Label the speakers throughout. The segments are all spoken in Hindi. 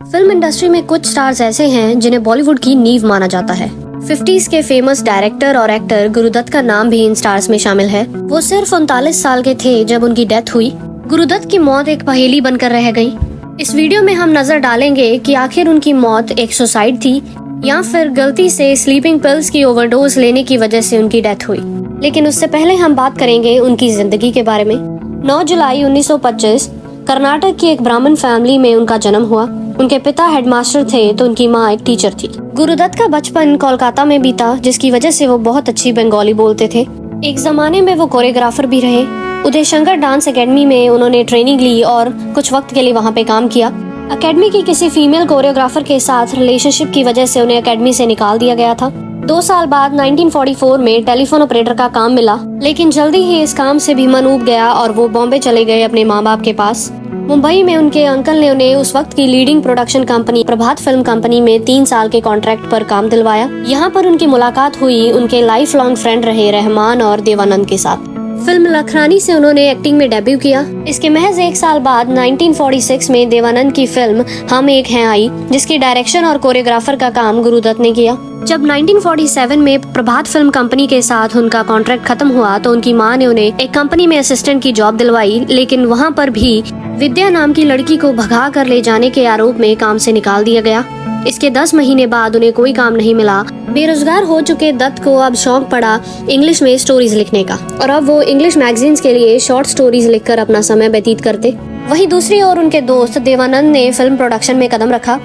Speaker 1: फिल्म इंडस्ट्री में कुछ स्टार्स ऐसे हैं जिन्हें बॉलीवुड की नींव माना जाता है। 50s के फेमस डायरेक्टर और एक्टर गुरुदत्त का नाम भी इन स्टार्स में शामिल है। वो सिर्फ 39 साल के थे जब उनकी डेथ हुई। गुरुदत्त की मौत एक पहेली बनकर रह गई। इस वीडियो में हम नजर डालेंगे कि आखिर उनकी मौत एक सुसाइड थी या फिर गलती से स्लीपिंग पिल्स की ओवरडोज लेने की वजह से उनकी डेथ हुई। लेकिन उससे पहले हम बात करेंगे उनकी जिंदगी के बारे में। 9 जुलाई 1925 कर्नाटक की एक ब्राह्मण फैमिली में उनका जन्म हुआ। उनके पिता हेडमास्टर थे तो उनकी माँ एक टीचर थी। गुरुदत्त का बचपन कोलकाता में बीता, जिसकी वजह से वो बहुत अच्छी बंगाली बोलते थे। एक जमाने में वो कोरियोग्राफर भी रहे। उदय शंकर डांस एकेडमी में उन्होंने ट्रेनिंग ली और कुछ वक्त के लिए वहाँ पे काम किया। एकेडमी की किसी फीमेल कोरियोग्राफर के साथ रिलेशनशिप की वजह से उन्हें एकेडमी से निकाल दिया गया था। 2 साल बाद 1944 में टेलीफोन ऑपरेटर का काम मिला, लेकिन जल्दी ही इस काम से भी मन ऊब गया और वो बॉम्बे चले गए अपने माँ बाप के पास। मुंबई में उनके अंकल ने उन्हें उस वक्त की लीडिंग प्रोडक्शन कंपनी प्रभात फिल्म कंपनी में 3 साल के कॉन्ट्रैक्ट पर काम दिलवाया। यहाँ पर उनकी मुलाकात हुई उनके लाइफ लॉन्ग फ्रेंड रहे रहमान और देवानंद के साथ। फिल्म लखरानी से उन्होंने एक्टिंग में डेब्यू किया। इसके महज 1 साल बाद 1946 में देवानंद की फिल्म हम एक हैं आई, जिसकी डायरेक्शन और कोरियोग्राफर का काम गुरुदत्त ने किया। जब 1947 में प्रभात फिल्म कंपनी के साथ उनका कॉन्ट्रैक्ट खत्म हुआ तो उनकी मां ने उन्हें एक कंपनी में असिस्टेंट की जॉब दिलवाई, लेकिन वहां पर भी विद्या नाम की लड़की को भगा कर ले जाने के आरोप में काम से निकाल दिया गया। इसके 10 महीने बाद उन्हें कोई काम नहीं मिला। बेरोजगार हो चुके दत्त को अब शौक पड़ा इंग्लिश में स्टोरीज लिखने का और अब वो इंग्लिश मैगजीन्स के लिए शॉर्ट स्टोरीज लिखकर अपना समय व्यतीत करते। वहीं दूसरी ओर उनके दोस्त देवानंद ने फिल्म प्रोडक्शन में कदम रखा।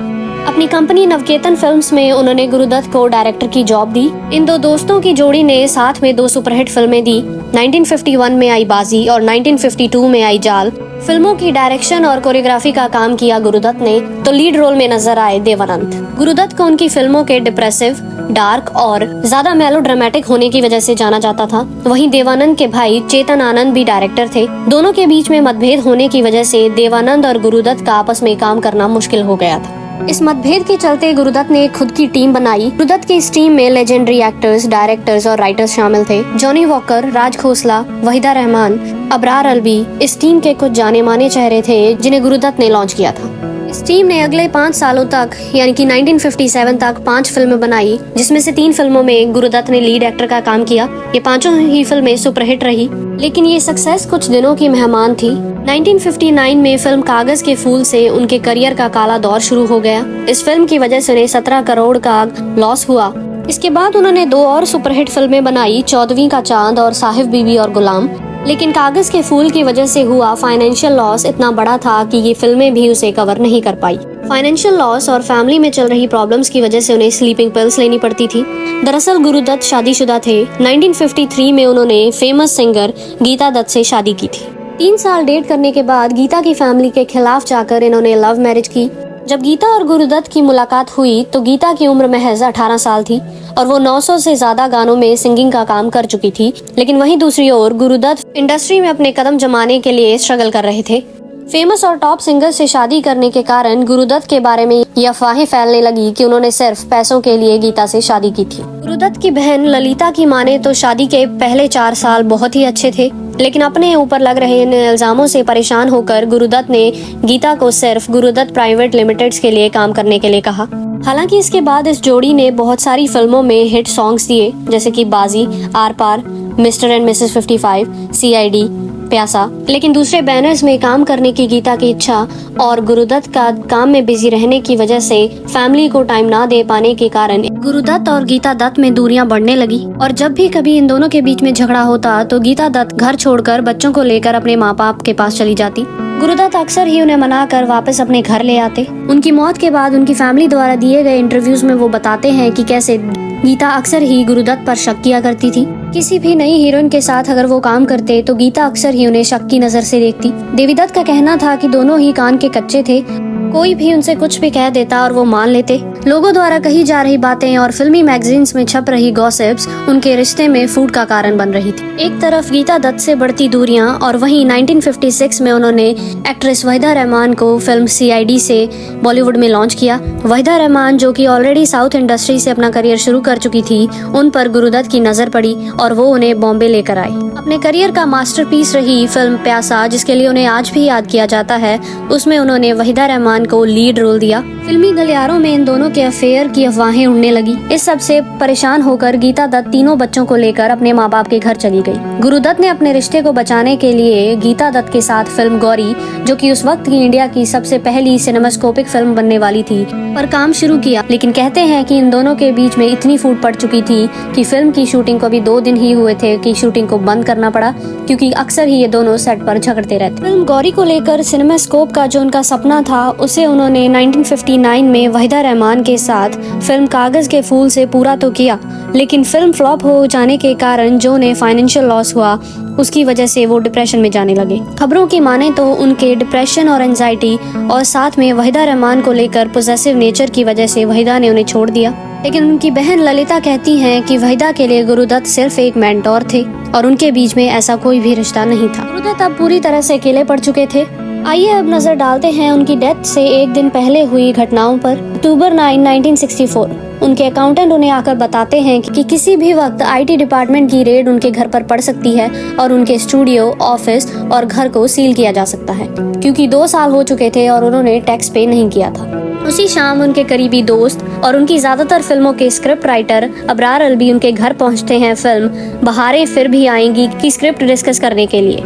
Speaker 1: अपनी कंपनी नवकेतन फिल्म्स में उन्होंने गुरुदत्त को डायरेक्टर की जॉब दी। इन 2 दोस्तों की जोड़ी ने साथ में 2 सुपरहिट फिल्में दी। 1951 में आई बाजी और 1952 में आई जाल। फिल्मों की डायरेक्शन और कोरियोग्राफी का काम किया गुरुदत्त ने, तो लीड रोल में नजर आए देवानंद। गुरुदत्त को उनकी फिल्मों के डिप्रेसिव, डार्क और ज्यादा मेलोड्रामेटिक होने की वजह से जाना जाता था। वहीं देवानंद के भाई चेतन आनंद भी डायरेक्टर थे। दोनों के बीच में मतभेद होने की वजह से देवानंद और गुरुदत्त का आपस में काम करना मुश्किल हो गया था। इस मतभेद के चलते गुरुदत्त ने खुद की टीम बनाई। गुरुदत्त की इस टीम में लेजेंडरी एक्टर्स, डायरेक्टर्स और राइटर्स शामिल थे। जॉनी वॉकर, राज खोसला, वहीदा रहमान, अबरार अलवी इस टीम के कुछ जाने माने चेहरे थे जिन्हें गुरुदत्त ने लॉन्च किया था। इस टीम ने अगले 5 सालों तक यानी कि 1957 तक 5 फिल्में बनाई, जिसमें से 3 फिल्मों में गुरुदत्त ने लीड एक्टर का काम किया। ये 5 ही फिल्में सुपरहिट रही, लेकिन ये सक्सेस कुछ दिनों की मेहमान थी। 1959 में फिल्म कागज के फूल से उनके करियर का काला दौर शुरू हो गया। इस फिल्म की वजह से उन्हें 17 करोड़ का लॉस हुआ। इसके बाद उन्होंने 2 और सुपरहिट फिल्में बनाई, 14वीं का चांद और साहिब बीबी और गुलाम। लेकिन कागज के फूल की वजह से हुआ फाइनेंशियल लॉस इतना बड़ा था कि ये फिल्में भी उसे कवर नहीं कर पाई। फाइनेंशियल लॉस और फैमिली में चल रही प्रॉब्लम्स की वजह से उन्हें स्लीपिंग पिल्स लेनी पड़ती थी। दरअसल गुरुदत्त शादीशुदा थे। 1953 में उन्होंने फेमस सिंगर गीता दत्त से शादी की थी। 3 साल डेट करने के बाद गीता की फैमिली के खिलाफ जाकर इन्होंने लव मैरिज की। जब गीता और गुरुदत्त की मुलाकात हुई तो गीता की उम्र महज 18 साल थी और वो 900 से ज्यादा गानों में सिंगिंग का काम कर चुकी थी। लेकिन वहीं दूसरी ओर गुरुदत्त इंडस्ट्री में अपने कदम जमाने के लिए स्ट्रगल कर रहे थे। फेमस और टॉप सिंगर से शादी करने के कारण गुरुदत्त के बारे में ये अफवाहें फैलने लगी कि उन्होंने सिर्फ पैसों के लिए गीता से शादी की थी। गुरुदत्त की बहन ललिता की माने तो शादी के पहले 4 साल बहुत ही अच्छे थे, लेकिन अपने ऊपर लग रहे इन इल्जामों से परेशान होकर गुरुदत्त ने गीता को सिर्फ गुरुदत्त प्राइवेट लिमिटेड के लिए काम करने के लिए कहा। हालांकि इसके बाद इस जोड़ी ने बहुत सारी फिल्मों में हिट सॉन्ग्स दिए, जैसे कि Baazi, Aar Paar, mister and missus 55, CID, प्यासा। लेकिन दूसरे बैनर्स में काम करने की गीता की इच्छा और गुरुदत्त का काम में बिजी रहने की वजह से फैमिली को टाइम ना दे पाने के कारण गुरुदत्त और गीता दत्त में दूरियां बढ़ने लगी। और जब भी कभी इन दोनों के बीच में झगड़ा होता तो गीता दत्त घर छोड़कर बच्चों को लेकर अपने माँ बाप के पास चली जाती। गुरुदत्त अक्सर ही उन्हें मनाकर वापस अपने घर ले आते। उनकी मौत के बाद उनकी फैमिली द्वारा दिए गए इंटरव्यूज में वो बताते हैं कि कैसे गीता अक्सर ही गुरुदत्त पर शक किया करती थी। किसी भी नई हीरोइन के साथ अगर वो काम करते तो गीता अक्सर ही उन्हें शक की नजर से देखती। देवीदत्त का कहना था कि दोनों ही कान के कच्चे थे, कोई भी उनसे कुछ भी कह देता और वो मान लेते। लोगों द्वारा कही जा रही बातें और फिल्मी मैगजीन्स में छप रही गॉसिप्स उनके रिश्ते में फूट का कारण बन रही थी। एक तरफ गीता दत्त से बढ़ती दूरियां और वहीं 1956 में उन्होंने एक्ट्रेस वहीदा रहमान को फिल्म CID से बॉलीवुड में लॉन्च किया। वहीदा रहमान, जो कि ऑलरेडी साउथ इंडस्ट्री से अपना करियर शुरू कर चुकी थी, उन पर गुरुदत्त की नजर पड़ी और वो उन्हें बॉम्बे लेकर आए। अपने करियर का मास्टरपीस रही फिल्म प्यासा, जिसके लिए उन्हें आज भी याद किया जाता है, उसमें उन्होंने वहीदा रहमान को लीड रोल दिया। फिल्मी गलियारों में इन दोनों के अफेयर की अफवाहें उड़ने लगी। इस सब से परेशान होकर गीता दत्त तीनों बच्चों को लेकर अपने माँ बाप के घर चली गई। गुरु दत्त ने अपने रिश्ते को बचाने के लिए गीता दत्त के साथ फिल्म गौरी, जो कि उस वक्त की इंडिया की सबसे पहली सिनेमास्कोपिक फिल्म बनने वाली थी, पर काम शुरू किया। लेकिन कहते हैं कि इन दोनों के बीच में इतनी फूट पड़ चुकी थी कि फिल्म की शूटिंग को भी 2 दिन ही हुए थे कि शूटिंग को बंद करना पड़ा, क्योंकि अक्सर ही ये दोनों सेट पर झगड़ते रहते। फिल्म गौरी को लेकर सिनेमास्कोप का जो उनका सपना था, उसे उन्होंने 1959 में वहीदा रहमान के साथ फिल्म कागज के फूल से पूरा तो किया, लेकिन फिल्म फ्लॉप हो जाने के कारण जो उन्हें फाइनेंशियल लॉस हुआ, उसकी वजह से वो डिप्रेशन में जाने लगे। खबरों की माने तो उनके डिप्रेशन और एंजाइटी और साथ में वहीदा रहमान को लेकर पोजेसिव नेचर की वजह से वहीदा ने उन्हें छोड़ दिया। लेकिन उनकी बहन ललिता कहती हैं कि वहीदा के लिए गुरु दत्त सिर्फ एक मेंटोर थे और उनके बीच में ऐसा कोई भी रिश्ता नहीं था। गुरु दत्त अब पूरी तरह से अकेले पड़ चुके थे। आइए अब नजर डालते हैं उनकी डेथ से एक दिन पहले हुई घटनाओं पर। अक्टूबर 9, 1964 उनके अकाउंटेंट उन्हें आकर बताते हैं कि किसी भी वक्त आईटी डिपार्टमेंट की रेड उनके घर पर पड़ सकती है और उनके स्टूडियो, ऑफिस और घर को सील किया जा सकता है, क्योंकि 2 साल हो चुके थे और उन्होंने टैक्स पे नहीं किया था। उसी शाम उनके करीबी दोस्त और उनकी ज्यादातर फिल्मों के स्क्रिप्ट राइटर अबरार अलवी उनके घर पहुंचते हैं फिल्म बहारें फिर भी आएंगी की स्क्रिप्ट डिस्कस करने के लिए।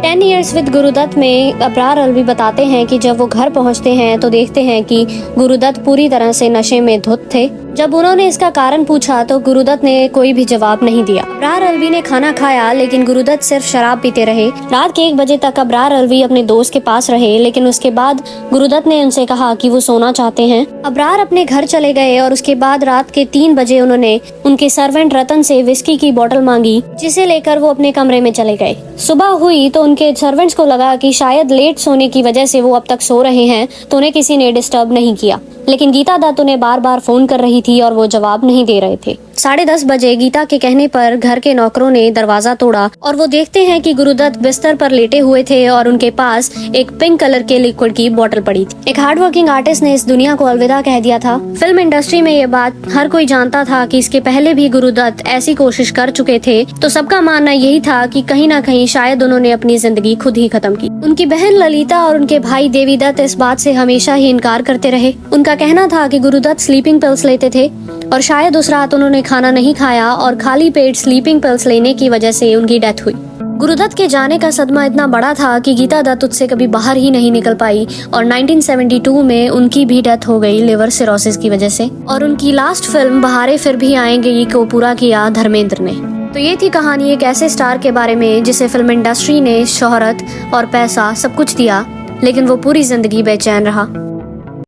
Speaker 1: 10 Years with गुरु दत्त में अबरार अलवी बताते हैं कि जब वो घर पहुंचते हैं तो देखते हैं कि गुरु दत्त पूरी तरह से नशे में धुत थे। जब उन्होंने इसका कारण पूछा तो गुरु दत्त ने कोई भी जवाब नहीं दिया। अबरार अलवी ने खाना खाया, लेकिन गुरु दत्त सिर्फ शराब पीते रहे। रात के 1 बजे तक अबरार अलवी अपने दोस्त के पास रहे, लेकिन उसके बाद गुरु दत्त ने उनसे कहा कि वो सोना चाहते हैं। अबरार अपने घर चले गए और उसके बाद रात के 3 बजे उन्होंने उनके सर्वेंट रतन से विस्की की बोतल मांगी, जिसे लेकर वो अपने कमरे में चले गए। सुबह हुई तो उनके सर्वेंट्स को लगा कि शायद लेट सोने की वजह से वो अब तक सो रहे हैं, तो उन्हें किसी ने डिस्टर्ब नहीं किया। लेकिन गीता दत्त उन्हें बार बार फोन कर रही थी और वो जवाब नहीं दे रहे थे। 10:30 बजे गीता के कहने पर घर के नौकरों ने दरवाजा तोड़ा और वो देखते हैं कि गुरु दत्त बिस्तर पर लेटे हुए थे और उनके पास एक पिंक कलर के लिक्विड की बोतल पड़ी थी। एक हार्ड वर्किंग आर्टिस्ट ने इस दुनिया को अलविदा कह दिया था। फिल्म इंडस्ट्री में ये बात हर कोई जानता था कि इसके पहले भी गुरु दत्त ऐसी कोशिश कर चुके थे, तो सबका मानना यही था कि कहीं ना कहीं शायद उन्होंने अपनी जिंदगी खुद ही खत्म की। उनकी बहन ललिता और उनके भाई देवी दत्त इस बात से हमेशा ही इनकार करते रहे। उनका कहना था कि गुरु दत्त स्लीपिंग पिल्स लेते थे और शायद उस रात उन्होंने खाना नहीं खाया और खाली पेट स्लीपिंग पिल्स लेने की वजह से उनकी डेथ हुई। गुरु दत्त के जाने का सदमा इतना बड़ा था कि गीता दत्त उससे कभी बाहर ही नहीं निकल पाई और 1972 में उनकी भी डेथ हो गई लिवर सिरोसिस की वजह से। और उनकी लास्ट फिल्म बहारें फिर भी आएंगी को पूरा किया धर्मेंद्र ने। तो ये थी कहानी एक ऐसे स्टार के बारे में जिसे फिल्म इंडस्ट्री ने शोहरत और पैसा सब कुछ दिया, लेकिन वो पूरी जिंदगी बेचैन रहा।